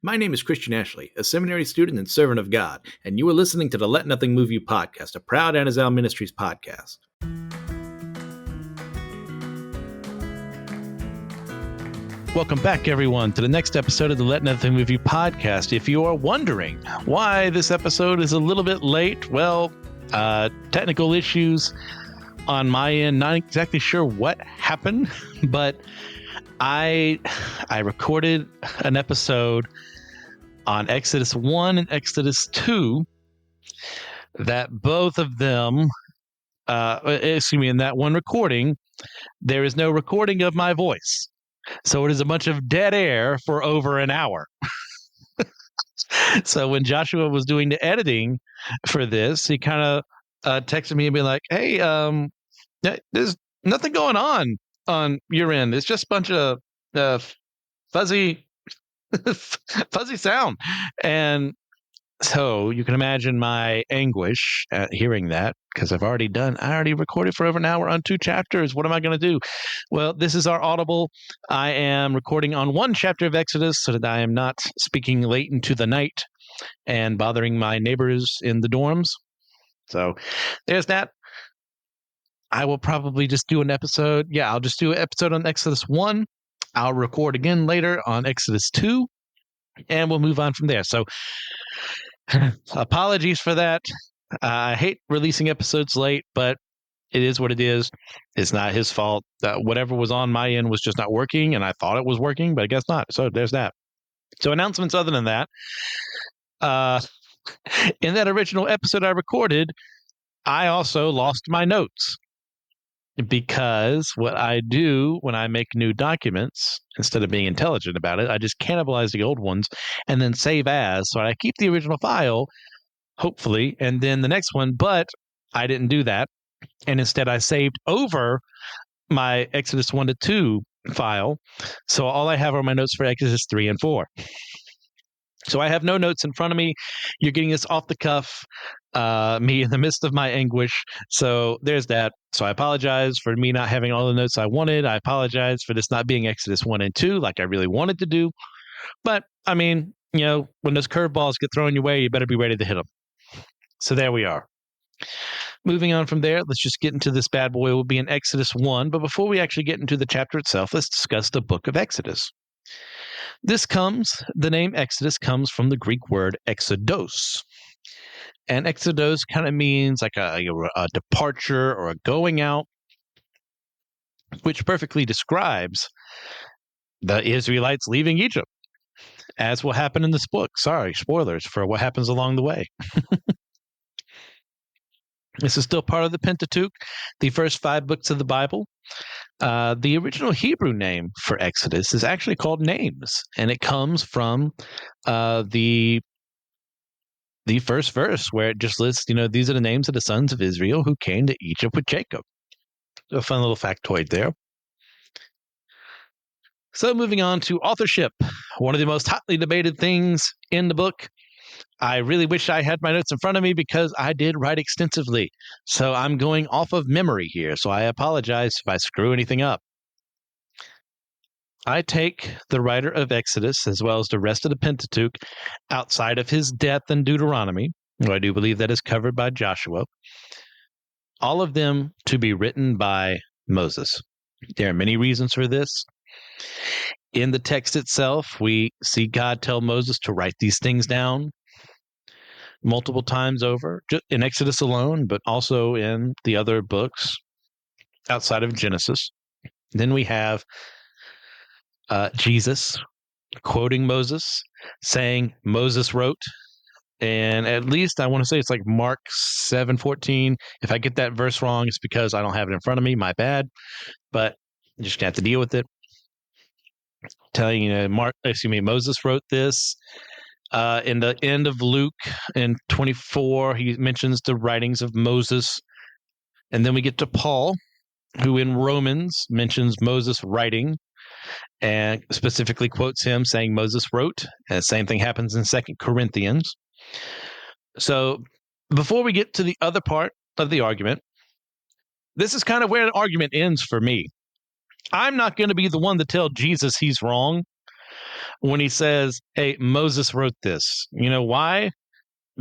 My name is Christian Ashley, a seminary student and servant of God, and you are listening to the Let Nothing Move You podcast, a proud Anazal Ministries podcast. Welcome back, everyone, to the next episode of the Let Nothing Move You podcast. If you are wondering why this episode is a little bit late, well, technical issues on my end, not exactly sure what happened, but I recorded an episode on Exodus 1 and Exodus 2 that both of them, in that one recording, there is no recording of my voice. So it is a bunch of dead air for over an hour. So when Joshua was doing the editing for this, he kind of texted me and be like, hey, there's nothing going on your end. It's just a bunch of fuzzy sound. And so you can imagine my anguish at hearing that, because I already recorded for over an hour on 2 chapters. What am I going to do? Well, this is our audible. I am recording on 1 chapter of Exodus so that I am not speaking late into the night and bothering my neighbors in the dorms. So there's that. I will probably just do an episode. Yeah, I'll just do an episode on Exodus 1. I'll record again later on Exodus 2, and we'll move on from there. So apologies for that. I hate releasing episodes late, but it is what it is. It's not his fault. Whatever was on my end was just not working, and I thought it was working, but I guess not. So there's that. So announcements other than that. In that original episode I recorded, I also lost my notes. Because what I do when I make new documents, instead of being intelligent about it, I just cannibalize the old ones and then save as. So I keep the original file, hopefully, and then the next one, but I didn't do that. And instead I saved over my Exodus 1 to 2 file. So all I have are my notes for Exodus 3 and 4. So I have no notes in front of me. You're getting this off the cuff, me in the midst of my anguish. So there's that. So I apologize for me not having all the notes I wanted. I apologize for this not being Exodus 1 and 2 like I really wanted to do. But, I mean, when those curveballs get thrown your way, you better be ready to hit them. So there we are. Moving on from there, let's just get into this bad boy. We'll be in Exodus 1. But before we actually get into the chapter itself, let's discuss the book of Exodus. The name Exodus comes from the Greek word exodos. And exodos kind of means like a departure or a going out, which perfectly describes the Israelites leaving Egypt, as will happen in this book. Sorry, spoilers for what happens along the way. This is still part of the Pentateuch, the first 5 books of the Bible. The original Hebrew name for Exodus is actually called Names, and it comes from the first verse where it just lists, these are the names of the sons of Israel who came to Egypt with Jacob. A fun little factoid there. So moving on to authorship, one of the most hotly debated things in the book. I really wish I had my notes in front of me because I did write extensively. So I'm going off of memory here. So I apologize if I screw anything up. I take the writer of Exodus, as well as the rest of the Pentateuch, outside of his death in Deuteronomy, who I do believe that is covered by Joshua, all of them to be written by Moses. There are many reasons for this. In the text itself, we see God tell Moses to write these things down multiple times over, in Exodus alone, but also in the other books outside of Genesis. Then we have Jesus quoting Moses, saying Moses wrote, and at least I want to say it's like Mark 7:14. If I get that verse wrong, it's because I don't have it in front of me. My bad, but I'm just gonna have to deal with it. Telling Moses wrote this. In the end of Luke in 24, he mentions the writings of Moses. And then we get to Paul, who in Romans mentions Moses writing and specifically quotes him saying Moses wrote. And the same thing happens in 2 Corinthians. So before we get to the other part of the argument, this is kind of where the argument ends for me. I'm not going to be the one to tell Jesus he's wrong. when he says, hey, Moses wrote this. You know why?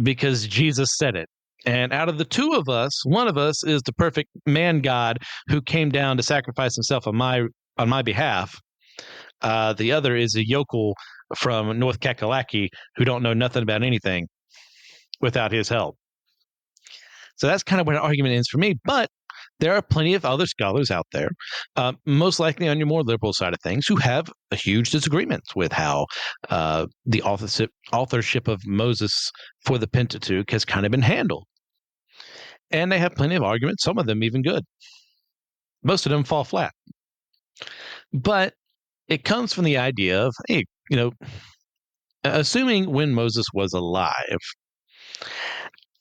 Because Jesus said it. And out of the two of us, one of us is the perfect man God who came down to sacrifice himself on my behalf. The other is a yokel from North Kakalaki who don't know nothing about anything without his help. So that's kind of where an argument ends for me. But there are plenty of other scholars out there, most likely on your more liberal side of things, who have a huge disagreement with how the authorship of Moses for the Pentateuch has kind of been handled. And they have plenty of arguments, some of them even good. Most of them fall flat. But it comes from the idea of, hey, assuming when Moses was alive,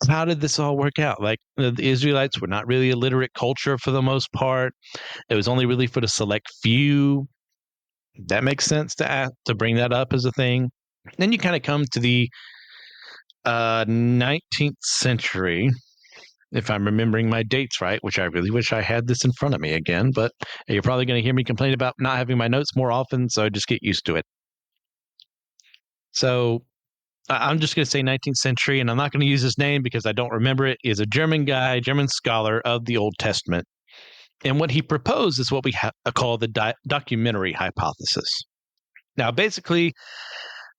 how did this all work out? Like the Israelites were not really a literate culture for the most part. It was only really for the select few. That makes sense to bring that up as a thing. Then you kind of come to the 19th century, if I'm remembering my dates right, which I really wish I had this in front of me again, but you're probably going to hear me complain about not having my notes more often, so just get used to it. So I'm just going to say 19th century, and I'm not going to use his name because I don't remember it. He is a German guy, German scholar of the Old Testament. And what he proposed is what we call the documentary hypothesis. Now, basically,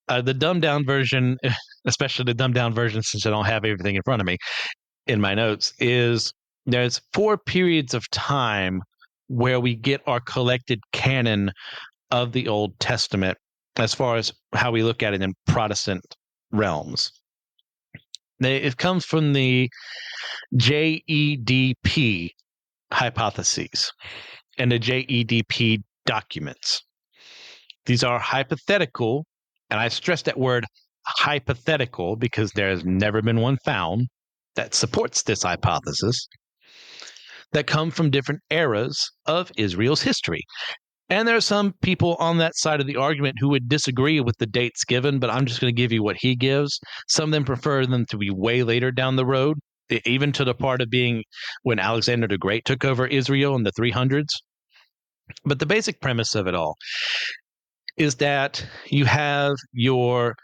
the dumbed down version, especially the dumbed down version, since I don't have everything in front of me in my notes, is there's 4 periods of time where we get our collected canon of the Old Testament as far as how we look at it in Protestant realms. It comes from the JEDP hypotheses and the JEDP documents. These are hypothetical, and I stress that word hypothetical because there has never been one found that supports this hypothesis, that come from different eras of Israel's history. And there are some people on that side of the argument who would disagree with the dates given, but I'm just going to give you what he gives. Some of them prefer them to be way later down the road, even to the part of being when Alexander the Great took over Israel in the 300s. But the basic premise of it all is that you have your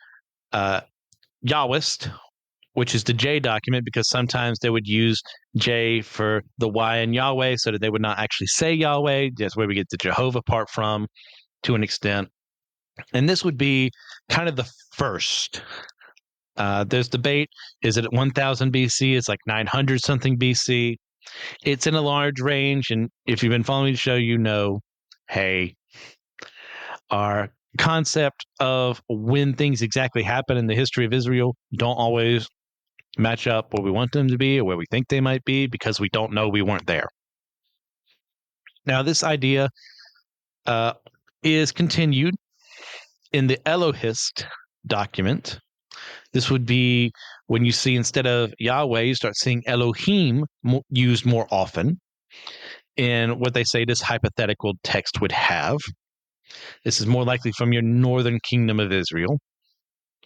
Yahwist, which is the J document, because sometimes they would use J for the Y in Yahweh so that they would not actually say Yahweh. That's where we get the Jehovah part from to an extent. And this would be kind of the first. There's debate. Is it at 1000 BC? It's like 900 something BC. It's in a large range. And if you've been following the show, you know, hey, our concept of when things exactly happen in the history of Israel don't always match up where we want them to be or where we think they might be because we don't know, we weren't there. Now, this idea is continued in the Elohist document. This would be when you see, instead of Yahweh, you start seeing Elohim used more often in what they say this hypothetical text would have. This is more likely from your northern kingdom of Israel,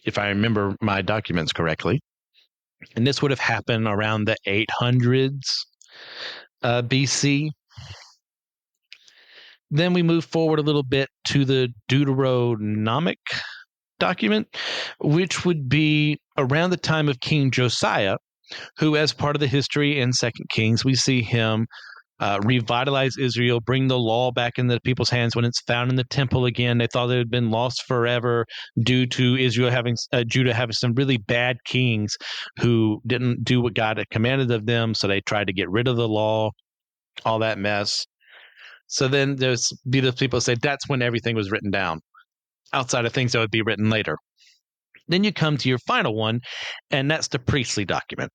if I remember my documents correctly. And this would have happened around the 800s BC. Then we move forward a little bit to the Deuteronomic document, which would be around the time of King Josiah, who, as part of the history in 2 Kings, we see him revitalize Israel, bring the law back into people's hands when it's found in the temple again. They thought it had been lost forever due to Judah having some really bad kings who didn't do what God had commanded of them. So they tried to get rid of the law, all that mess. So then there's those people say that's when everything was written down, outside of things that would be written later. Then you come to your final one, and that's the priestly document.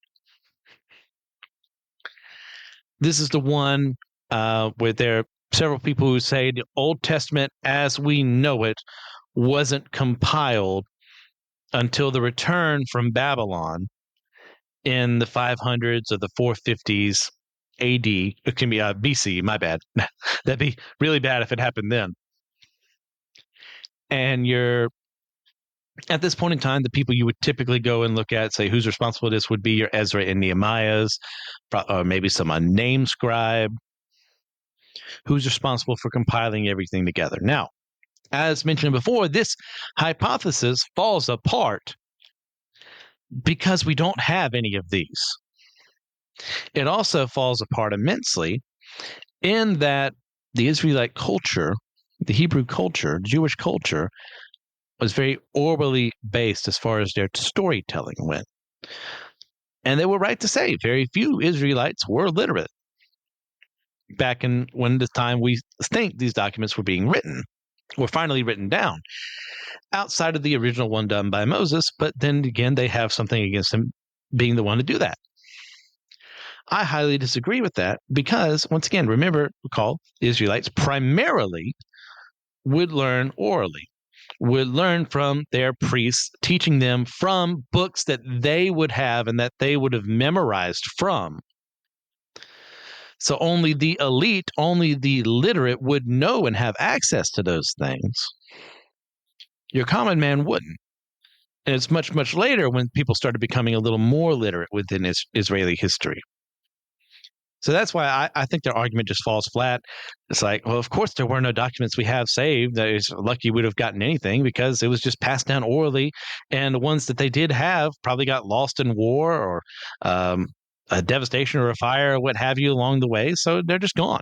This is the one where there are several people who say the Old Testament as we know it wasn't compiled until the return from Babylon in the 500s or the 450s AD. It can be BC, my bad. That'd be really bad if it happened then. And at this point in time, the people you would typically go and look at, say who's responsible for this, would be your Ezra and Nehemiahs, or maybe some unnamed scribe who's responsible for compiling everything together. Now, As mentioned before, this hypothesis falls apart because we don't have any of these. It also falls apart immensely in that the Israelite culture, the Hebrew culture, Jewish culture, was very orally based as far as their storytelling went. And they were right to say very few Israelites were literate back in when the time we think these documents were being written, were finally written down, outside of the original one done by Moses. But then again, they have something against him being the one to do that. I highly disagree with that because, once again, recall, the Israelites primarily would learn orally, would learn from their priests, teaching them from books that they would have and that they would have memorized from. So only the elite, only the literate would know and have access to those things. Your common man wouldn't. And it's much, much later when people started becoming a little more literate within Israeli history. So that's why I think their argument just falls flat. It's like, well, of course there were no documents we have saved. It's lucky we'd have gotten anything because it was just passed down orally. And the ones that they did have probably got lost in war or a devastation or a fire or what have you along the way. So they're just gone.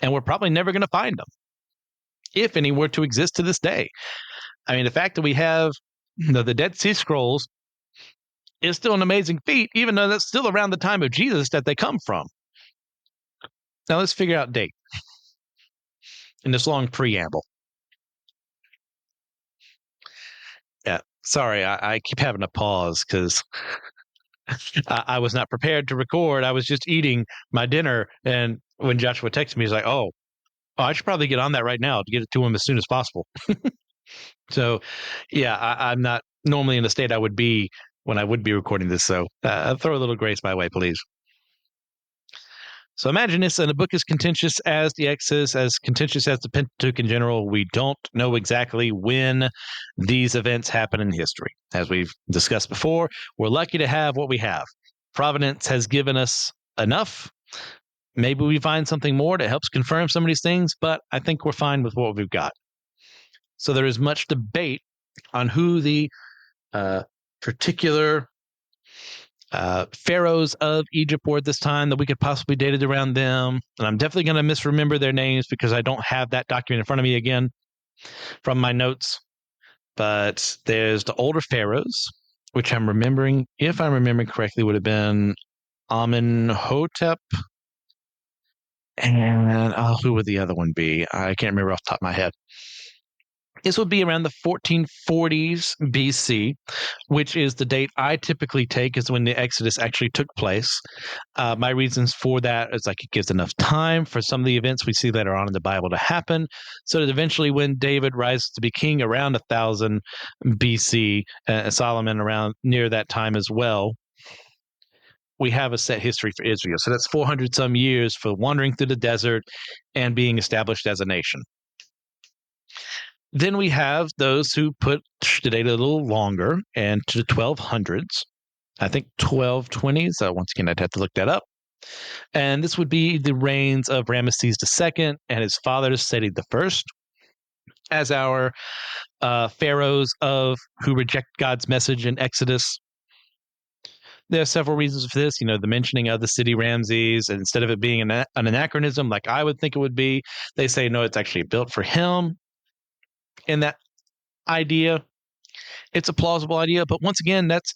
And we're probably never going to find them, if any were to exist to this day. I mean, the fact that we have the Dead Sea Scrolls is still an amazing feat, even though that's still around the time of Jesus that they come from. Now let's figure out date in this long preamble. Yeah, sorry, I keep having to pause because I was not prepared to record. I was just eating my dinner, and when Joshua texted me, he's like, "Oh, I should probably get on that right now to get it to him as soon as possible." So, yeah, I'm not normally in the state I would be when I would be recording this. So, throw a little grace my way, please. So imagine this, and the book is contentious as the Exodus, as contentious as the Pentateuch in general. We don't know exactly when these events happen in history. As we've discussed before, we're lucky to have what we have. Providence has given us enough. Maybe we find something more that helps confirm some of these things, but I think we're fine with what we've got. So there is much debate on who the particular pharaohs of Egypt were at this time that we could possibly date it around them. And I'm definitely going to misremember their names because I don't have that document in front of me again from my notes. But there's the older pharaohs, which I'm remembering, if I'm remembering correctly, would have been Amenhotep. And who would the other one be? I can't remember off the top of my head. This would be around the 1440s BC, which is the date I typically take is when the Exodus actually took place. My reasons for that is like it gives enough time for some of the events we see later on in the Bible to happen, so that eventually when David rises to be king around 1000 BC, Solomon around near that time as well, we have a set history for Israel. So that's 400 some years for wandering through the desert and being established as a nation. Then we have those who put the date a little longer and to the 1200s. I think 1220s. Once again, I'd have to look that up. And this would be the reigns of Ramesses II and his father, Seti I, as our pharaohs who reject God's message in Exodus. There are several reasons for this. The mentioning of the city Ramses, and instead of it being an anachronism like I would think it would be, they say, no, it's actually built for him. And that idea, it's a plausible idea, but once again, that's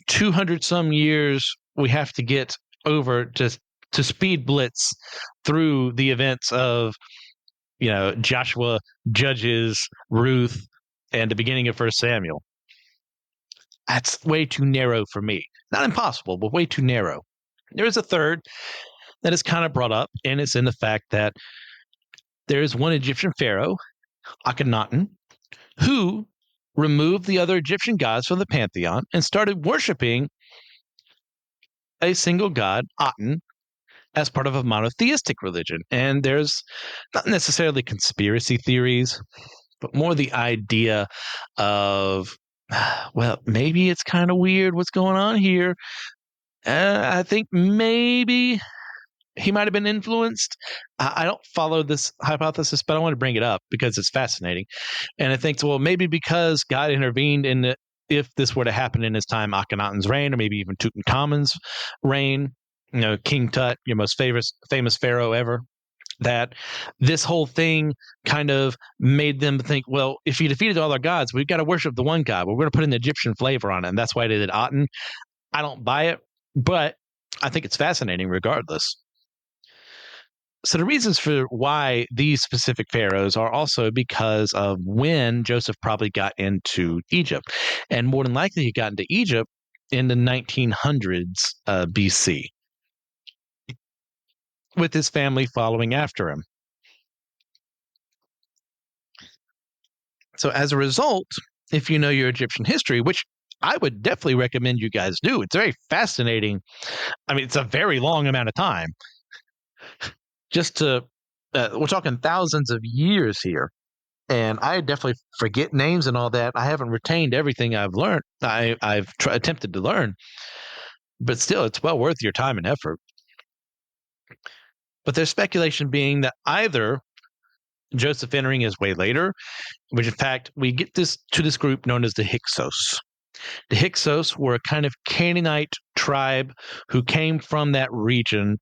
200 some years we have to get over to speed blitz through the events of Joshua, Judges, Ruth, and the beginning of First Samuel. That's way too narrow for me. Not impossible, but way too narrow. There is a third that is kind of brought up, and it's in the fact that there is one Egyptian pharaoh, Akhenaten, who removed the other Egyptian gods from the pantheon and started worshiping a single god, Aten, as part of a monotheistic religion. And there's not necessarily conspiracy theories, but more the idea of, well, maybe it's kind of weird what's going on here. I think maybe he might have been influenced. I don't follow this hypothesis, but I want to bring it up because it's fascinating. And I think, well, maybe because God intervened in the, if this were to happen in his time, Akhenaten's reign, or maybe even Tutankhamun's reign, King Tut, your most famous pharaoh ever, that this whole thing kind of made them think, well, if he defeated all our gods, we've got to worship the one God. We're going to put an Egyptian flavor on it. And that's why they did Aten. I don't buy it, but I think it's fascinating regardless. So the reasons for why these specific pharaohs are also because of when Joseph probably got into Egypt. And more than likely he got into Egypt in the 1900s BC, with his family following after him. So as a result, if you know your Egyptian history, which I would definitely recommend you guys do, it's very fascinating. I mean, it's a very long amount of time. Just to, we're talking thousands of years here. And I definitely forget names and all that. I haven't retained everything I've learned. I've attempted to learn, but still, it's well worth your time and effort. But there's speculation being that either Joseph entering is way later, which in fact, we get this to this group known as the Hyksos. The Hyksos were a kind of Canaanite tribe who came from that region,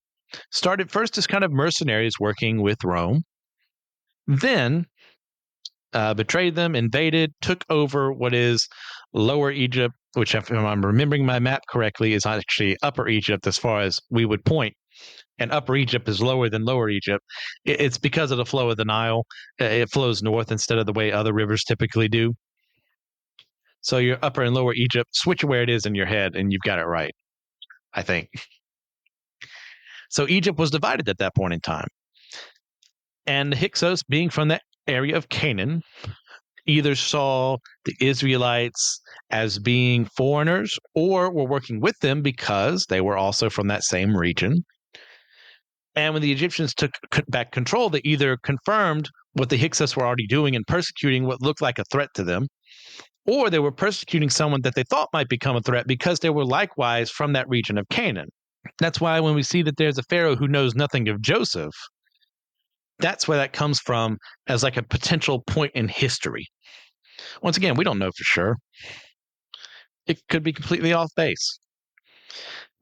started first as kind of mercenaries working with Rome, then betrayed them, invaded, took over what is Lower Egypt, which, if I'm remembering my map correctly, is actually Upper Egypt as far as we would point. And Upper Egypt is lower than Lower Egypt. It's because of the flow of the Nile. It flows north instead of the way other rivers typically do. So your Upper and Lower Egypt, switch where it is in your head, and you've got it right, I think. So Egypt was divided at that point in time. And the Hyksos, being from that area of Canaan, either saw the Israelites as being foreigners or were working with them because they were also from that same region. And when the Egyptians took back control, they either confirmed what the Hyksos were already doing and persecuting what looked like a threat to them, or they were persecuting someone that they thought might become a threat because they were likewise from that region of Canaan. That's why when we see that there's a Pharaoh who knows nothing of Joseph, that's where that comes from as like a potential point in history. Once again, we don't know for sure. It could be completely off base.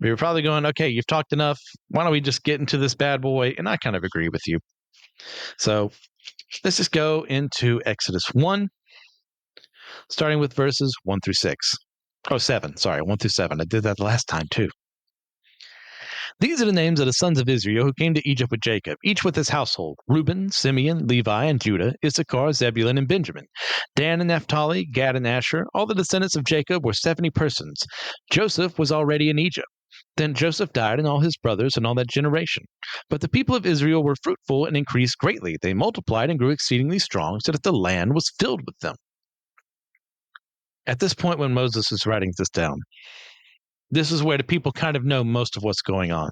We were probably going, okay, you've talked enough. Why don't we just get into this bad boy? And I kind of agree with you. So let's just go into Exodus 1, starting with verses 1 through 6. Oh, 7. Sorry, 1 through 7. I did that last time too. These are the names of the sons of Israel who came to Egypt with Jacob, each with his household: Reuben, Simeon, Levi, and Judah, Issachar, Zebulun, and Benjamin, Dan and Naphtali, Gad and Asher. All the descendants of Jacob were 70 persons. Joseph was already in Egypt. Then Joseph died, and all his brothers, and all that generation. But the people of Israel were fruitful and increased greatly. They multiplied and grew exceedingly strong, so that the land was filled with them. At this point, when Moses is writing this down, this is where the people kind of know most of what's going on.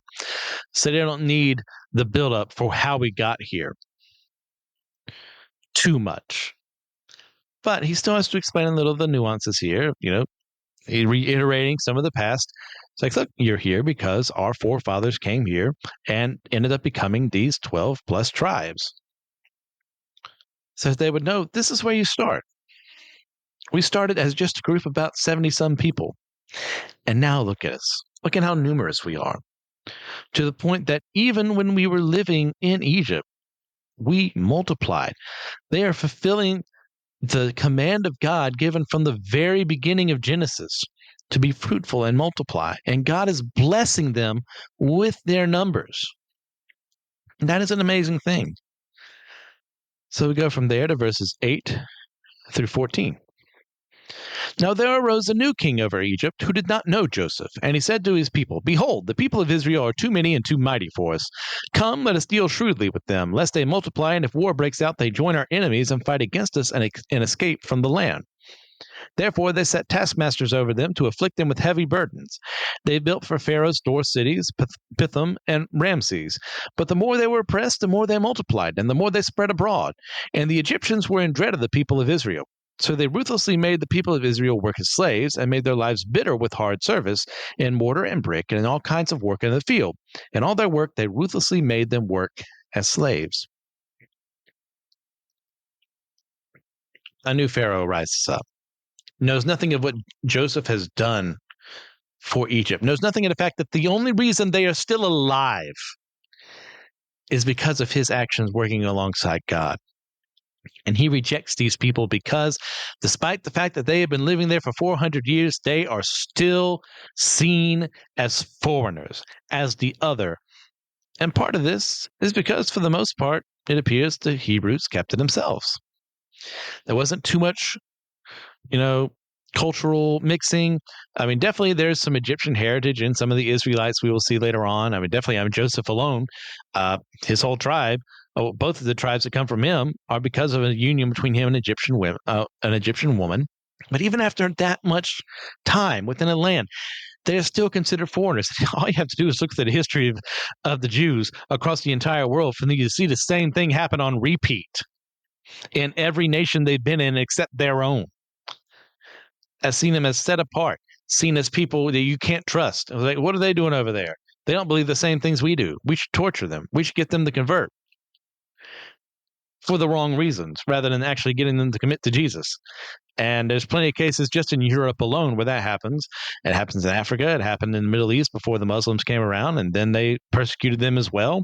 So they don't need the buildup for how we got here too much. But he still has to explain a little of the nuances here, reiterating some of the past. It's like, look, you're here because our forefathers came here and ended up becoming these 12 plus tribes. So they would know this is where you start. We started as just a group of about 70-some people. And now look at us. Look at how numerous we are. To the point that even when we were living in Egypt, we multiplied. They are fulfilling the command of God given from the very beginning of Genesis to be fruitful and multiply. And God is blessing them with their numbers. And that is an amazing thing. So we go from there to verses 8 through 14. Now there arose a new king over Egypt who did not know Joseph. And he said to his people, Behold, the people of Israel are too many and too mighty for us. Come, let us deal shrewdly with them, lest they multiply, and if war breaks out, they join our enemies and fight against us and escape from the land. Therefore they set taskmasters over them to afflict them with heavy burdens. They built for Pharaoh store cities, Pithom and Ramses. But the more they were oppressed, the more they multiplied, and the more they spread abroad. And the Egyptians were in dread of the people of Israel. So they ruthlessly made the people of Israel work as slaves and made their lives bitter with hard service in mortar and brick and in all kinds of work in the field. In all their work, they ruthlessly made them work as slaves. A new Pharaoh rises up, knows nothing of what Joseph has done for Egypt, knows nothing of the fact that the only reason they are still alive is because of his actions working alongside God. And he rejects these people because, despite the fact that they have been living there for 400 years, they are still seen as foreigners, as the other. And part of this is because, for the most part, it appears the Hebrews kept to themselves. There wasn't too much, cultural mixing. I mean, definitely there's some Egyptian heritage in some of the Israelites we will see later on. I mean, definitely, Joseph alone, his whole tribe, both of the tribes that come from him are because of a union between him and an Egyptian woman. But even after that much time within a land, they're still considered foreigners. All you have to do is look at the history of the Jews across the entire world for you to see the same thing happen on repeat in every nation they've been in except their own. As seen them as set apart, seen as people that you can't trust. I was like, what are they doing over there? They don't believe the same things we do. We should torture them. We should get them to convert for the wrong reasons rather than actually getting them to commit to Jesus. And there's plenty of cases just in Europe alone where that happens. It happens in Africa. It happened in the Middle East before the Muslims came around, and then they persecuted them as well,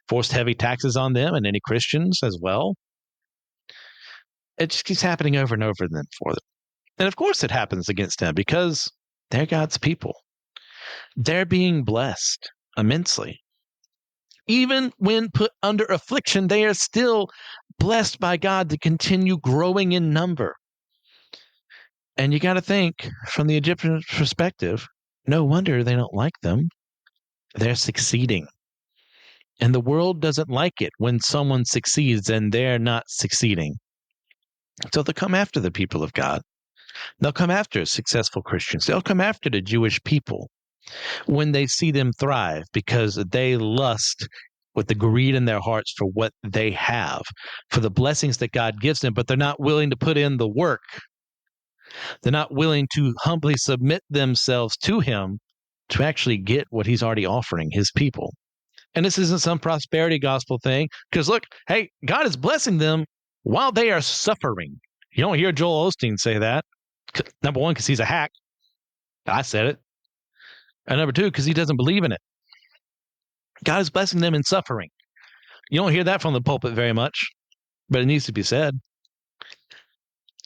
forced heavy taxes on them and any Christians as well. It just keeps happening over and over then for them. And of course it happens against them because they're God's people. They're being blessed immensely. Even when put under affliction, they are still blessed by God to continue growing in number. And you got to think from the Egyptian perspective, no wonder they don't like them. They're succeeding. And the world doesn't like it when someone succeeds and they're not succeeding. So they'll come after the people of God. They'll come after successful Christians. They'll come after the Jewish people when they see them thrive because they lust with the greed in their hearts for what they have, for the blessings that God gives them, but they're not willing to put in the work. They're not willing to humbly submit themselves to him to actually get what he's already offering his people. And this isn't some prosperity gospel thing, because look, hey, God is blessing them while they are suffering. You don't hear Joel Osteen say that. Number one, because he's a hack. I said it. And number two, because he doesn't believe in it. God is blessing them in suffering. You don't hear that from the pulpit very much, but it needs to be said.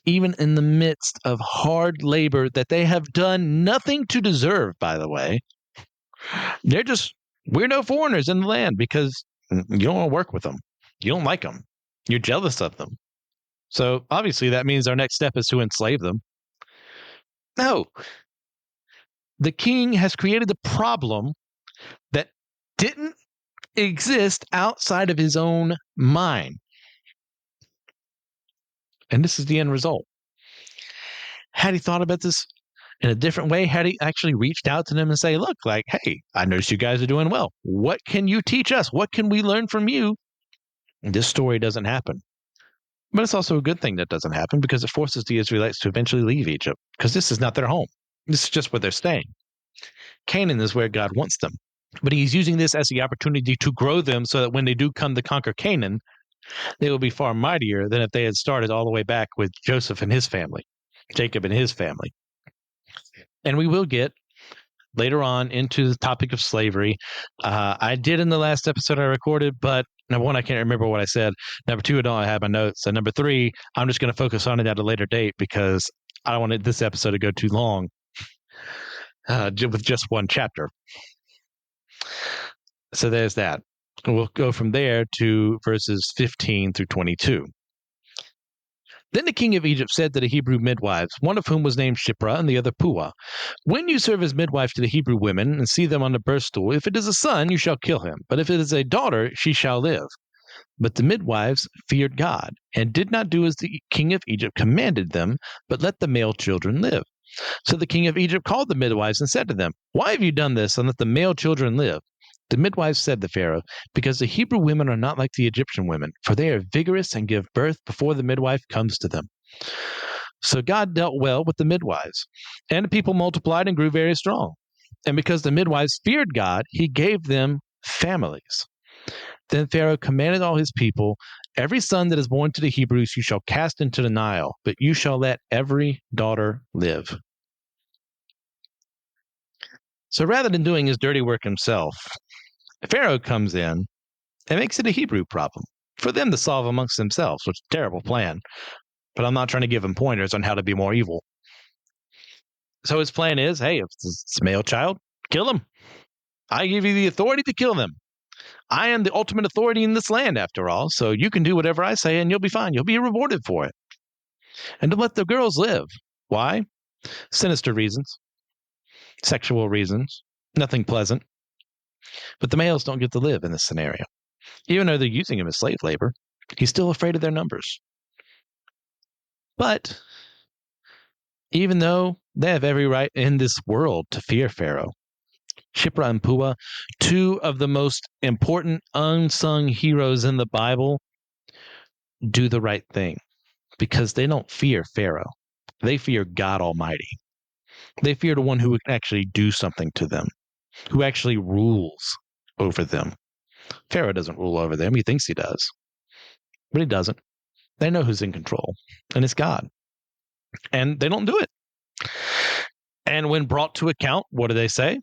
Even in the midst of hard labor that they have done nothing to deserve, by the way, we're no foreigners in the land because you don't want to work with them. You don't like them. You're jealous of them. So obviously that means our next step is to enslave them. No. The king has created a problem that didn't exist outside of his own mind. And this is the end result. Had he thought about this in a different way, had he actually reached out to them and say, look, like, hey, I noticed you guys are doing well. What can you teach us? What can we learn from you? This story doesn't happen. But it's also a good thing that doesn't happen because it forces the Israelites to eventually leave Egypt because this is not their home. This is just where they're staying. Canaan is where God wants them. But he's using this as the opportunity to grow them so that when they do come to conquer Canaan, they will be far mightier than if they had started all the way back with Joseph and his family, Jacob and his family. And we will get later on into the topic of slavery. I did in the last episode I recorded, but number one, I can't remember what I said. Number two, I don't have my notes. And number three, I'm just going to focus on it at a later date because I don't want this episode to go too long with just one chapter. So there's that. We'll go from there to verses 15 through 22. Then the king of Egypt said to the Hebrew midwives, one of whom was named Shiphrah and the other Puah, when you serve as midwife to the Hebrew women and see them on the birth stool, if it is a son, you shall kill him. But if it is a daughter, she shall live. But the midwives feared God and did not do as the king of Egypt commanded them, but let the male children live. So the king of Egypt called the midwives and said to them, why have you done this and let the male children live? The midwives said to Pharaoh, because the Hebrew women are not like the Egyptian women, for they are vigorous and give birth before the midwife comes to them. So God dealt well with the midwives, and the people multiplied and grew very strong. And because the midwives feared God, he gave them families. Then Pharaoh commanded all his people, every son that is born to the Hebrews you shall cast into the Nile, but you shall let every daughter live. So rather than doing his dirty work himself, Pharaoh comes in and makes it a Hebrew problem for them to solve amongst themselves, which is a terrible plan. But I'm not trying to give him pointers on how to be more evil. So his plan is, hey, if it's a male child, kill him. I give you the authority to kill them. I am the ultimate authority in this land, after all, so you can do whatever I say and you'll be fine. You'll be rewarded for it. And to let the girls live. Why? Sinister reasons, sexual reasons, nothing pleasant. But the males don't get to live in this scenario. Even though they're using him as slave labor, he's still afraid of their numbers. But even though they have every right in this world to fear Pharaoh, Shipra and Puah, two of the most important unsung heroes in the Bible, do the right thing because they don't fear Pharaoh. They fear God Almighty. They fear the one who can actually do something to them, who actually rules over them. Pharaoh doesn't rule over them. He thinks he does, but he doesn't. They know who's in control, and it's God. And they don't do it. And when brought to account, what do they say?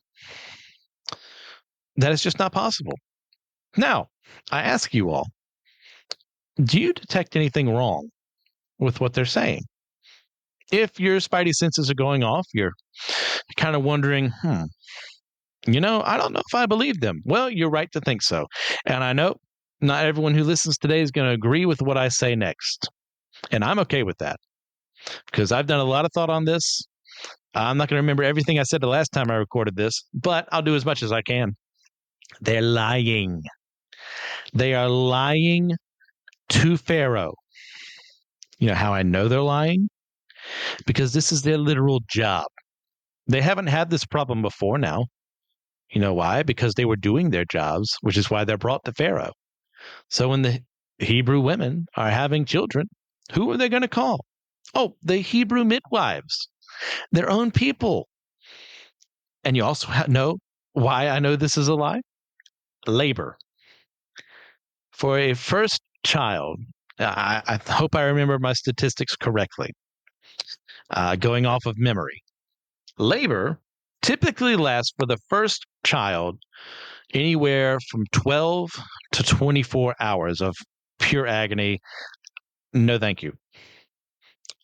That it's just not possible. Now, I ask you all, do you detect anything wrong with what they're saying? If your spidey senses are going off, you're kind of wondering, I don't know if I believe them. Well, you're right to think so. And I know not everyone who listens today is going to agree with what I say next. And I'm okay with that because I've done a lot of thought on this. I'm not going to remember everything I said the last time I recorded this, but I'll do as much as I can. They're lying. They are lying to Pharaoh. You know how I know they're lying? Because this is their literal job. They haven't had this problem before now. You know why? Because they were doing their jobs, which is why they're brought to Pharaoh. So when the Hebrew women are having children, who are they going to call? Oh, the Hebrew midwives, their own people. And you also know why I know this is a lie? Labor. For a first child, I hope I remember my statistics correctly, going off of memory. Labor typically lasts for the first child anywhere from 12 to 24 hours of pure agony. No, thank you.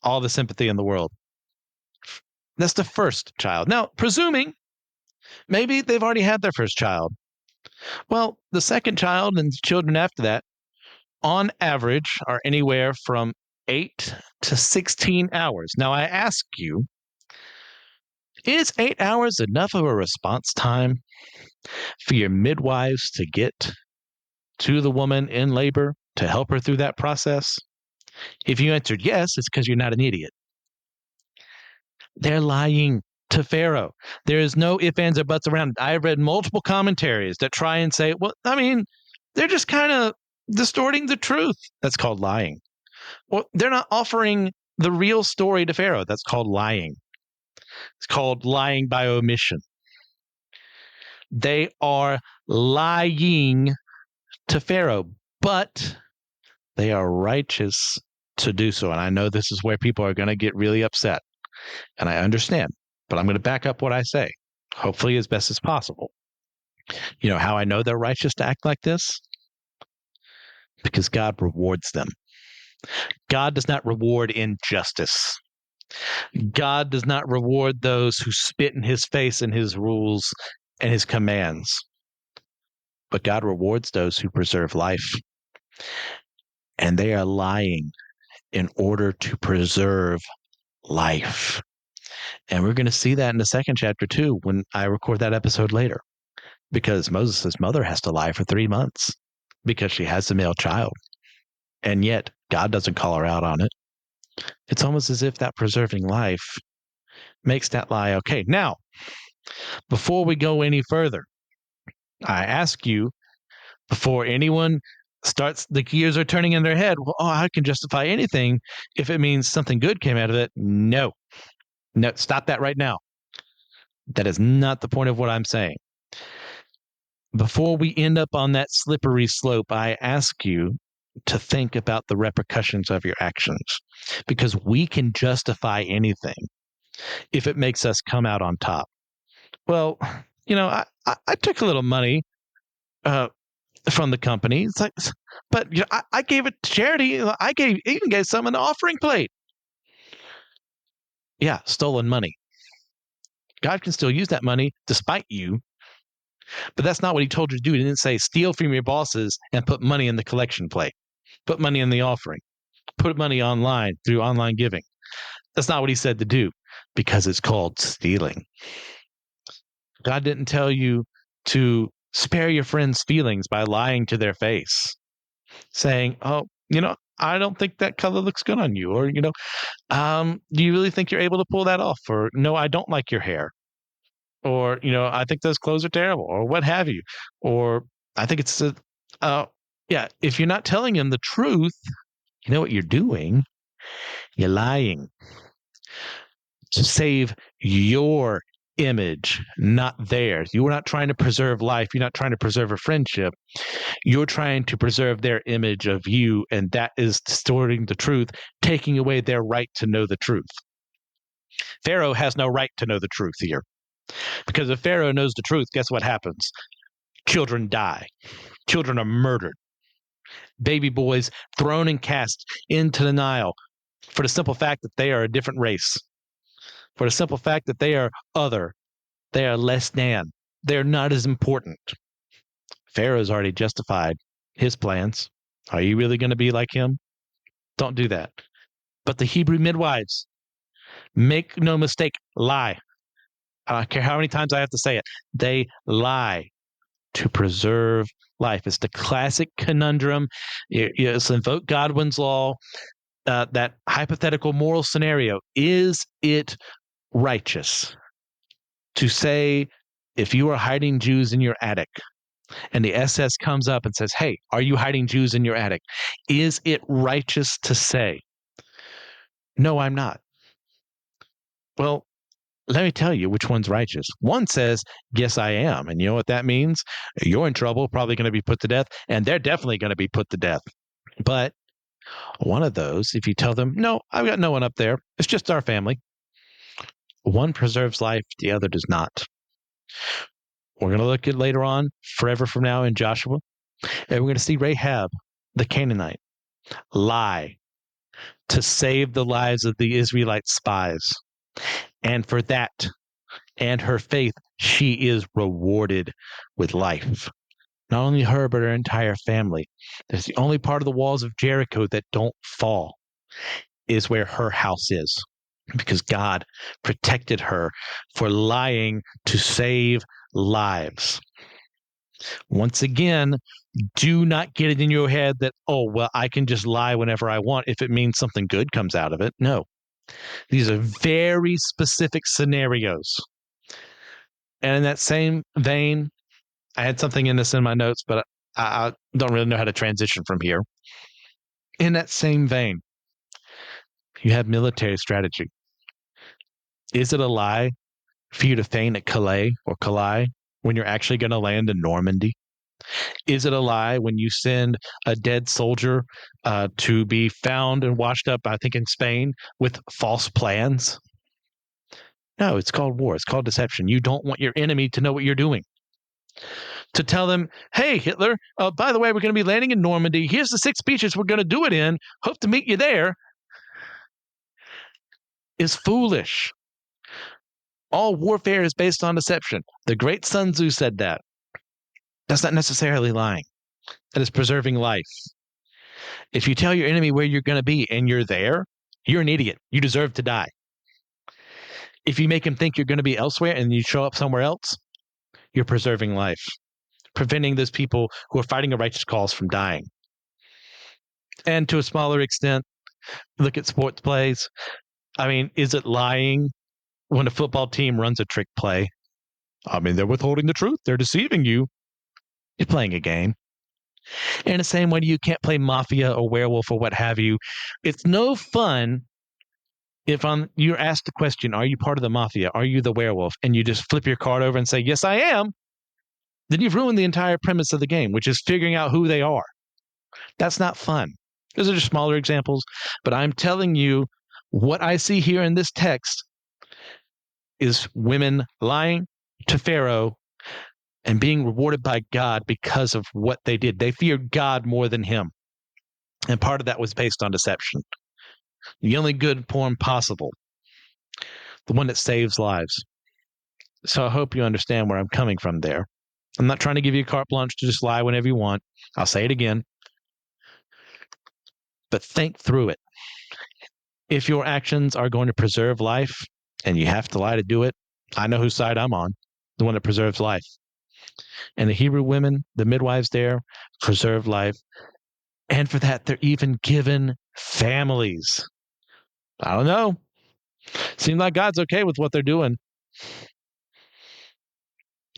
All the sympathy in the world. That's the first child. Now, presuming maybe they've already had their first child. Well, the second child and children after that, on average, are anywhere from 8 to 16 hours. Now, I ask you, is 8 hours enough of a response time for your midwives to get to the woman in labor to help her through that process? If you answered yes, it's because you're not an idiot. They're lying to Pharaoh. There is no ifs, ands, or buts around it. I've read multiple commentaries that try and say, well, I mean, they're just kind of distorting the truth. That's called lying. Well, they're not offering the real story to Pharaoh. That's called lying. It's called lying by omission. They are lying to Pharaoh, but they are righteous to do so. And I know this is where people are going to get really upset. And I understand, but I'm going to back up what I say, hopefully as best as possible. You know how I know they're righteous to act like this? Because God rewards them. God does not reward injustice. God does not reward those who spit in his face and his rules and his commands. But God rewards those who preserve life. And they are lying in order to preserve life. And we're going to see that in the second chapter too, when I record that episode later. Because Moses' mother has to lie for 3 months because she has a male child. And yet God doesn't call her out on it. It's almost as if that preserving life makes that lie okay. Now, before we go any further, I ask you, before anyone The gears are turning in their head. Well, I can justify anything if it means something good came out of it. No, stop that right now. That is not the point of what I'm saying. Before we end up on that slippery slope, I ask you to think about the repercussions of your actions, because we can justify anything if it makes us come out on top. Well, I took a little money from the company. It's like, but I gave it to charity. I even gave some in the offering plate. Yeah, stolen money. God can still use that money despite you. But that's not what he told you to do. He didn't say steal from your bosses and put money in the collection plate, put money in the offering, put money online through online giving. That's not what he said to do, because it's called stealing. God didn't tell you to spare your friends' feelings by lying to their face, saying, oh, I don't think that color looks good on you. Or, do you really think you're able to pull that off? Or, no, I don't like your hair. Or, I think those clothes are terrible, or what have you. Or I think it's, if you're not telling him the truth, you know what you're doing? You're lying to save your image, not theirs. You're not trying to preserve life. You're not trying to preserve a friendship. You're trying to preserve their image of you, and that is distorting the truth, taking away their right to know the truth. Pharaoh has no right to know the truth here, because if Pharaoh knows the truth, guess what happens? Children die. Children are murdered. Baby boys thrown and cast into the Nile for the simple fact that they are a different race, for the simple fact that they are other, they are less than, they're not as important. Pharaoh's already justified his plans. Are you really going to be like him? Don't do that. But the Hebrew midwives, make no mistake, lie. I don't care how many times I have to say it. They lie to preserve life. It's the classic conundrum. It's invoke Godwin's law, that hypothetical moral scenario. Is it righteous to say, if you are hiding Jews in your attic and the SS comes up and says, hey, are you hiding Jews in your attic? Is it righteous to say, no, I'm not? Well, let me tell you which one's righteous. One says, yes, I am. And you know what that means? You're in trouble, probably going to be put to death, and they're definitely going to be put to death. But one of those, if you tell them, no, I've got no one up there, it's just our family. One preserves life, the other does not. We're going to look at later on, forever from now in Joshua, and we're going to see Rahab, the Canaanite, lie to save the lives of the Israelite spies. And for that and her faith, she is rewarded with life. Not only her, but her entire family. There's the only part of the walls of Jericho that don't fall is where her house is, because God protected her for lying to save lives. Once again, do not get it in your head that, oh, well, I can just lie whenever I want if it means something good comes out of it. No. These are very specific scenarios. And in that same vein, I had something in my notes, but I don't really know how to transition from here. In that same vein, you have military strategy. Is it a lie for you to feign at Calais or Calais when you're actually going to land in Normandy? Is it a lie when you send a dead soldier to be found and washed up, I think, in Spain with false plans? No, it's called war. It's called deception. You don't want your enemy to know what you're doing. To tell them, hey, Hitler, by the way, we're going to be landing in Normandy. Here's the 6 beaches we're going to do it in. Hope to meet you there. Is foolish. All warfare is based on deception. The great Sun Tzu said that. That's not necessarily lying. That is preserving life. If you tell your enemy where you're going to be and you're there, you're an idiot. You deserve to die. If you make him think you're going to be elsewhere and you show up somewhere else, you're preserving life, preventing those people who are fighting a righteous cause from dying. And to a smaller extent, look at sports plays. I mean, is it lying when a football team runs a trick play? I mean, they're withholding the truth. They're deceiving you. You're playing a game. In the same way, you can't play Mafia or Werewolf or what have you. It's no fun if you're asked the question, are you part of the Mafia? Are you the werewolf? And you just flip your card over and say, yes, I am. Then you've ruined the entire premise of the game, which is figuring out who they are. That's not fun. Those are just smaller examples, but I'm telling you what I see here in this text is women lying to Pharaoh and being rewarded by God because of what they did. They feared God more than him. And part of that was based on deception. The only good form possible, the one that saves lives. So I hope you understand where I'm coming from there. I'm not trying to give you carte blanche to just lie whenever you want. I'll say it again. But think through it. If your actions are going to preserve life and you have to lie to do it, I know whose side I'm on, the one that preserves life. And the Hebrew women, the midwives there, preserve life. And for that, they're even given families. I don't know. Seems like God's okay with what they're doing.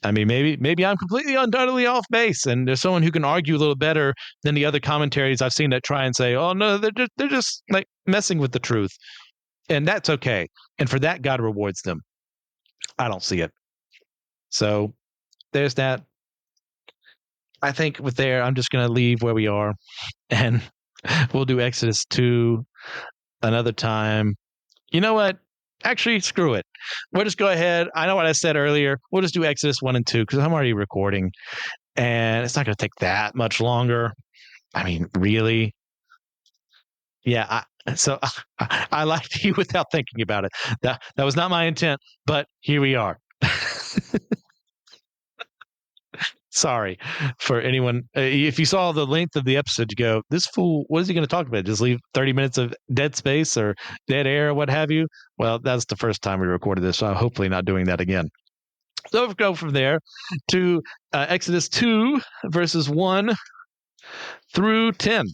I mean, maybe I'm completely undoubtedly off base, and there's someone who can argue a little better than the other commentaries I've seen that try and say, "Oh no, they're just like messing with the truth," and that's okay. And for that, God rewards them. I don't see it. So there's that. I think with there, I'm just going to leave where we are, and we'll do Exodus 2 another time. You know what? Actually, screw it. We'll just go ahead. I know what I said earlier. We'll just do Exodus 1 and 2 because I'm already recording, and it's not going to take that much longer. I mean, really? Yeah. I lied to you without thinking about it. That was not my intent, but here we are. Sorry for anyone. If you saw the length of the episode, you go, this fool, what is he going to talk about? Just leave 30 minutes of dead space or dead air or what have you? Well, that's the first time we recorded this, so I'm hopefully not doing that again. So we'll go from there to Exodus 2, verses 1 through 10.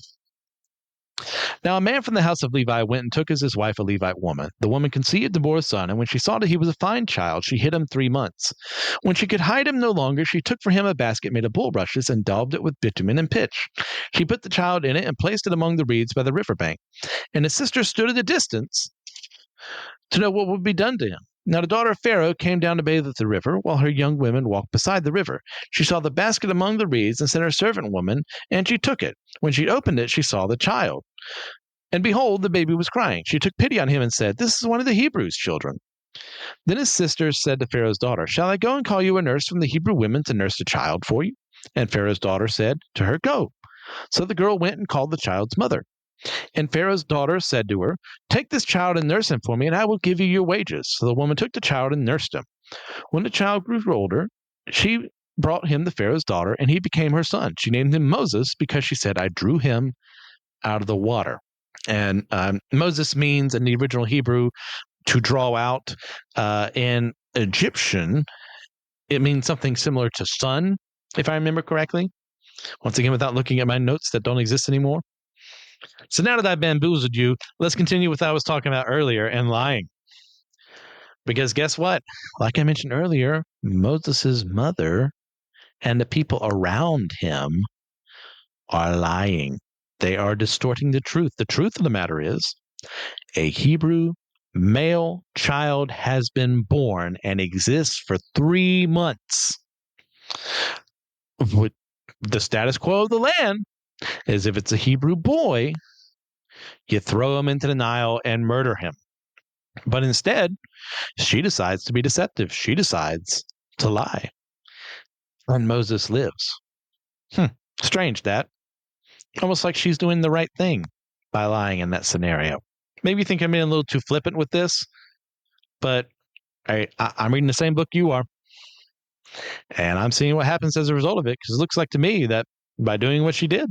Now, a man from the house of Levi went and took as his wife a Levite woman. The woman conceived and bore a son, and when she saw that he was a fine child, she hid him 3 months. When she could hide him no longer, she took for him a basket made of bulrushes and daubed it with bitumen and pitch. She put the child in it and placed it among the reeds by the river bank. And his sister stood at a distance to know what would be done to him. Now the daughter of Pharaoh came down to bathe at the river, while her young women walked beside the river. She saw the basket among the reeds and sent her servant woman, and she took it. When she opened it, she saw the child. And behold, the baby was crying. She took pity on him and said, this is one of the Hebrews' children. Then his sisters said to Pharaoh's daughter, shall I go and call you a nurse from the Hebrew women to nurse the child for you? And Pharaoh's daughter said to her, go. So the girl went and called the child's mother. And Pharaoh's daughter said to her, take this child and nurse him for me, and I will give you your wages. So the woman took the child and nursed him. When the child grew older, she brought him to Pharaoh's daughter, and he became her son. She named him Moses because she said, I drew him out of the water. And Moses means in the original Hebrew to draw out. In Egyptian, it means something similar to son, if I remember correctly. Once again, without looking at my notes that don't exist anymore. So now that I've bamboozled you, let's continue with what I was talking about earlier and lying. Because guess what? Like I mentioned earlier, Moses' mother and the people around him are lying. They are distorting the truth. The truth of the matter is a Hebrew male child has been born and exists for 3 months. With the status quo of the land is if it's a Hebrew boy, you throw him into the Nile and murder him. But instead, she decides to be deceptive. She decides to lie. And Moses lives. Strange that. Almost like she's doing the right thing by lying in that scenario. Maybe you think I'm being a little too flippant with this, but I'm reading the same book you are. And I'm seeing what happens as a result of it, because it looks like to me that by doing what she did,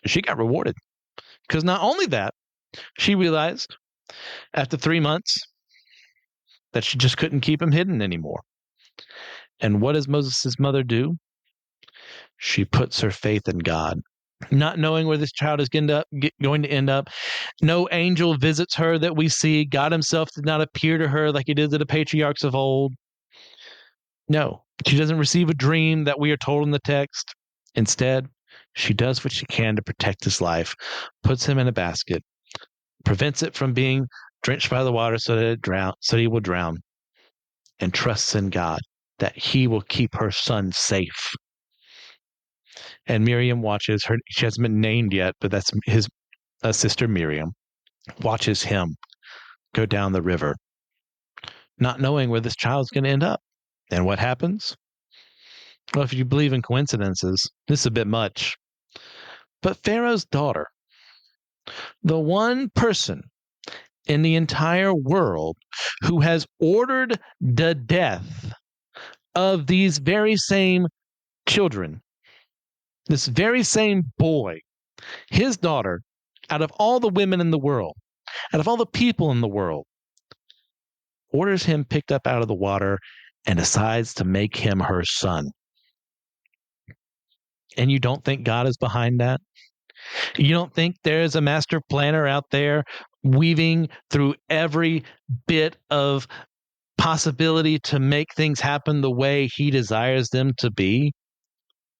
she got rewarded. Because not only that, she realized after 3 months that she just couldn't keep him hidden anymore. And what does Moses' mother do? She puts her faith in God. Not knowing where this child is going to end up. No angel visits her that we see. God himself did not appear to her like he did to the patriarchs of old. No, she doesn't receive a dream that we are told in the text. Instead, She does what she can to protect his life, puts him in a basket, prevents it from being drenched by the water so he will drown, and trusts in God that he will keep her son safe. And Miriam watches her. She hasn't been named yet, but that's his sister Miriam. Watches him go down the river, not knowing where this child's going to end up. And what happens? Well, if you believe in coincidences, this is a bit much. But Pharaoh's daughter, the one person in the entire world who has ordered the death of these very same children, this very same boy, his daughter, out of all the women in the world, out of all the people in the world, orders him picked up out of the water and decides to make him her son. And you don't think God is behind that? You don't think there's a master planner out there weaving through every bit of possibility to make things happen the way he desires them to be?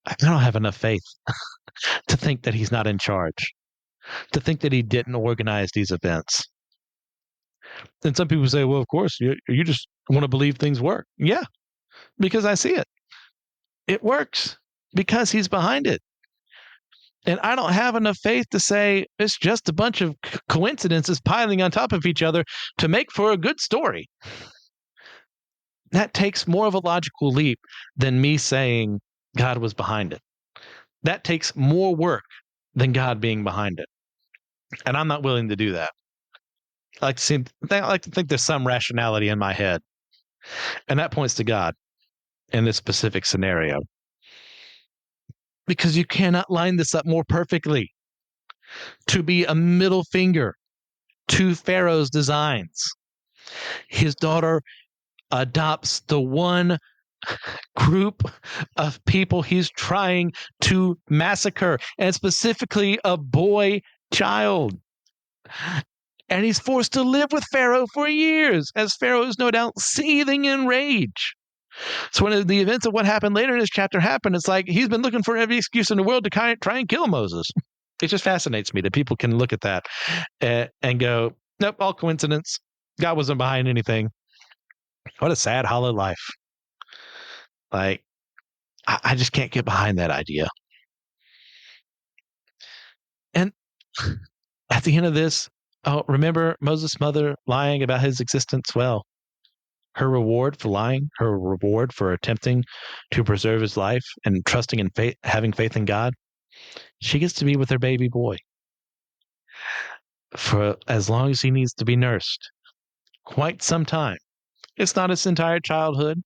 I don't have enough faith to think that he's not in charge, to think that he didn't organize these events. And some people say, well, of course, you just want to believe things work. Yeah, because I see it. It works because he's behind it. And I don't have enough faith to say it's just a bunch of coincidences piling on top of each other to make for a good story. That takes more of a logical leap than me saying God was behind it. That takes more work than God being behind it. And I'm not willing to do that. I like to think there's some rationality in my head. And that points to God in this specific scenario. Because you cannot line this up more perfectly to be a middle finger to Pharaoh's designs. His daughter adopts the one group of people he's trying to massacre, and specifically a boy child. And he's forced to live with Pharaoh for years, as Pharaoh is no doubt seething in rage. So when the events of what happened later in this chapter happen, it's like he's been looking for every excuse in the world to kind of try and kill Moses. It just fascinates me that people can look at that and go, nope, all coincidence. God wasn't behind anything. What a sad, hollow life. Like, I just can't get behind that idea. And at the end of this, oh, remember Moses' mother lying about his existence? Well, her reward for lying, her reward for attempting to preserve his life and trusting in faith, having faith in God, she gets to be with her baby boy for as long as he needs to be nursed. Quite some time. It's not his entire childhood,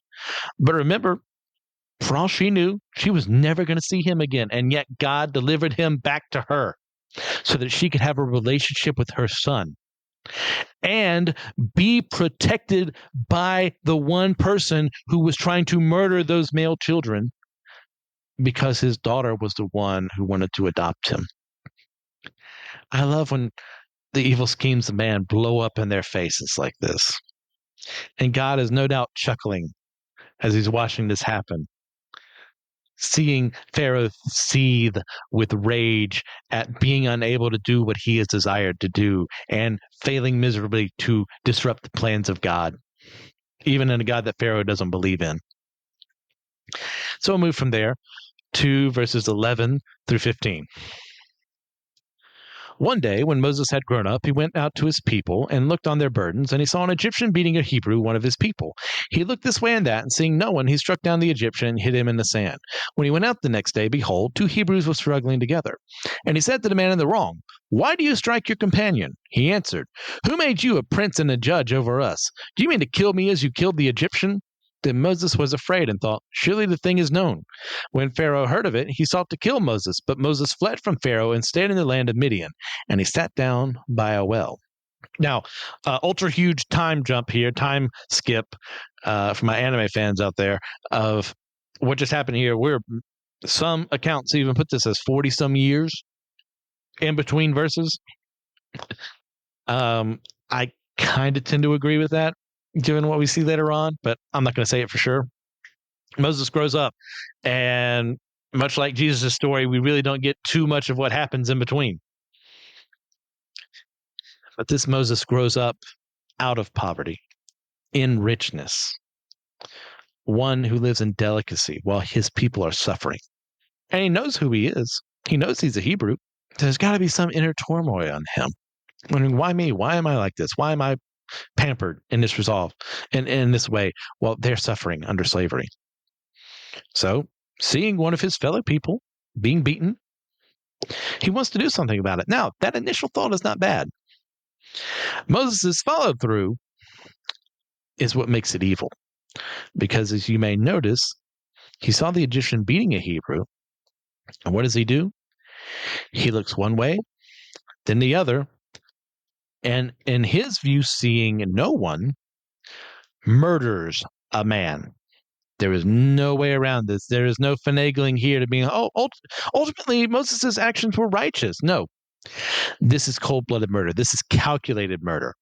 but remember, for all she knew, she was never going to see him again, and yet God delivered him back to her so that she could have a relationship with her son and be protected by the one person who was trying to murder those male children because his daughter was the one who wanted to adopt him. I love when the evil schemes of man blow up in their faces like this. And God is no doubt chuckling as he's watching this happen, seeing Pharaoh seethe with rage at being unable to do what he has desired to do and failing miserably to disrupt the plans of God, even in a God that Pharaoh doesn't believe in. So we'll move from there to verses 11 through 15. One day, when Moses had grown up, he went out to his people and looked on their burdens, and he saw an Egyptian beating a Hebrew, one of his people. He looked this way and that, and seeing no one, he struck down the Egyptian and hid him in the sand. When he went out the next day, behold, two Hebrews were struggling together. And he said to the man in the wrong, "Why do you strike your companion?" He answered, "Who made you a prince and a judge over us? Do you mean to kill me as you killed the Egyptian?" Then Moses was afraid and thought, "Surely the thing is known." When Pharaoh heard of it, he sought to kill Moses, but Moses fled from Pharaoh and stayed in the land of Midian, and he sat down by a well. Now, ultra huge time jump here, time skip for my anime fans out there of what just happened here. Some accounts even put this as 40 some years in between verses. I kind of tend to agree with that, given what we see later on, but I'm not going to say it for sure. Moses grows up and Much like Jesus' story, we really don't get too much of what happens in between. But this Moses grows up out of poverty, in richness, one who lives in delicacy while his people are suffering. And he knows who he is. He knows he's a Hebrew. There's got to be some inner turmoil in him. Wondering, why me? Why am I like this? Why am I pampered in this resolve and in this way while they're suffering under slavery? So, seeing one of his fellow people being beaten, he wants to do something about it. Now, that initial thought is not bad. Moses' follow through is what makes it evil. Because as you may notice, he saw the Egyptian beating a Hebrew. And what does he do? He looks one way, then the other, and in his view, seeing no one, murders a man. There is no way around this. There is no finagling here to being, ultimately, Moses' actions were righteous. No, this is cold-blooded murder. This is calculated murder.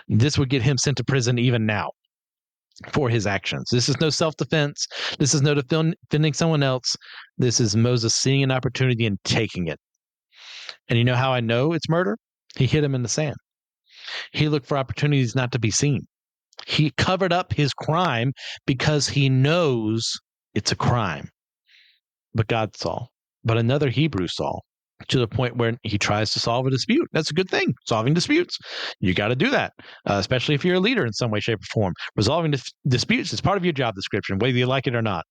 This would get him sent to prison even now for his actions. This is no self-defense. This is no defending someone else. This is Moses seeing an opportunity and taking it. And you know how I know it's murder? He hid him in the sand. He looked for opportunities not to be seen. He covered up his crime because he knows it's a crime. But God saw. But another Hebrew saw, to the point where he tries to solve a dispute. That's a good thing. Solving disputes. You got to do that, especially if you're a leader in some way, shape, or form. Resolving disputes is part of your job description, whether you like it or not.